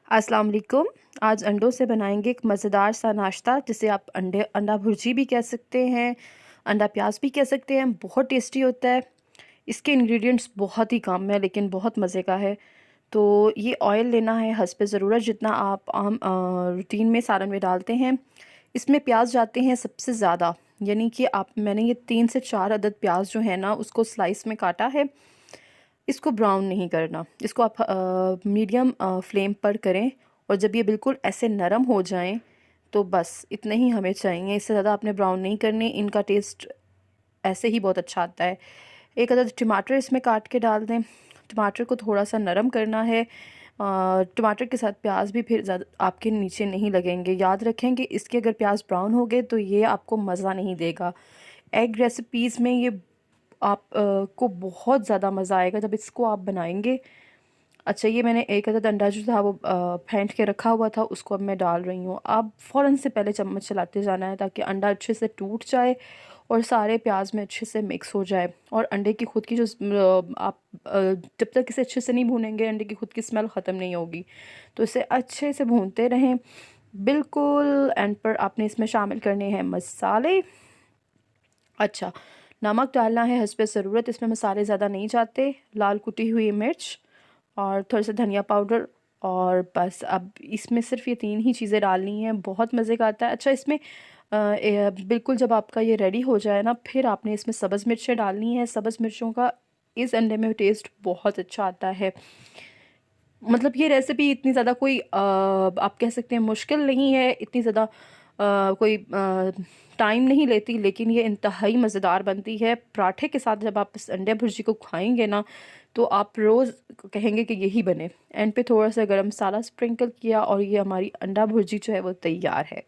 अस्सलाम वालेकुम। आज अंडों से बनाएंगे एक मज़ेदार सा नाश्ता जिसे आप अंडा भुर्जी भी कह सकते हैं, अंडा प्याज भी कह सकते हैं। बहुत टेस्टी होता है। इसके इंग्रेडिएंट्स बहुत ही कम है लेकिन बहुत मज़े का है। तो ये ऑयल लेना है हस्बे ज़रूरत, जितना आप आम रूटीन में सालन में डालते हैं। इसमें प्याज जाते हैं सबसे ज़्यादा, यानी कि मैंने ये 3 से 4 अदद प्याज जो है ना उसको स्लाइस में काटा है। इसको ब्राउन नहीं करना, इसको आप मीडियम फ्लेम पर करें। और जब ये बिल्कुल ऐसे नरम हो जाएं तो बस इतने ही हमें चाहिए, इससे ज़्यादा आपने ब्राउन नहीं करने। इनका टेस्ट ऐसे ही बहुत अच्छा आता है। एक अदद टमाटर इसमें काट के डाल दें। टमाटर को थोड़ा सा नरम करना है। टमाटर के साथ प्याज भी फिर ज़्यादा आपके नीचे नहीं लगेंगे। याद रखें कि इसके अगर प्याज ब्राउन हो गए तो ये आपको मज़ा नहीं देगा। एग रेसिपीज़ में ये आप को बहुत ज़्यादा मज़ा आएगा जब इसको आप बनाएंगे। अच्छा, ये मैंने एक अदद अंडा जो था वो फेंट के रखा हुआ था, उसको अब मैं डाल रही हूँ। आप फ़ौरन से पहले चम्मच चलाते जाना है ताकि अंडा अच्छे से टूट जाए और सारे प्याज में अच्छे से मिक्स हो जाए। और अंडे की खुद की जो जब तक इसे अच्छे से नहीं भूनेंगे अंडे की खुद की स्मेल ख़त्म नहीं होगी। तो इसे अच्छे से भूनते रहें। बिल्कुल एंड पर आपने इसमें शामिल करने हैं मसाले। अच्छा, नमक डालना है हस्बे ज़रूरत, इसमें मसाले ज़्यादा नहीं जाते। लाल कुटी हुई मिर्च और थोड़ा सा धनिया पाउडर, और बस अब इसमें सिर्फ ये 3 ही चीज़ें डालनी हैं। बहुत मज़े का आता है। अच्छा, इसमें बिल्कुल जब आपका ये रेडी हो जाए ना, फिर आपने इसमें सब्ज़ मिर्चें डालनी है। सब्ज़ मिर्चों का इस अंडे में टेस्ट बहुत अच्छा आता है। मतलब ये रेसिपी इतनी ज़्यादा कोई आप कह सकते हैं मुश्किल नहीं है, इतनी ज़्यादा कोई टाइम नहीं लेती, लेकिन ये इंतहाई मज़ेदार बनती है। पराठे के साथ जब आप इस अंडे भुर्जी को खाएंगे ना तो आप रोज़ कहेंगे कि यही बने। एंड पे थोड़ा सा गरम मसाला स्प्रिंकल किया और ये हमारी अंडा भुर्जी जो है वो तैयार है।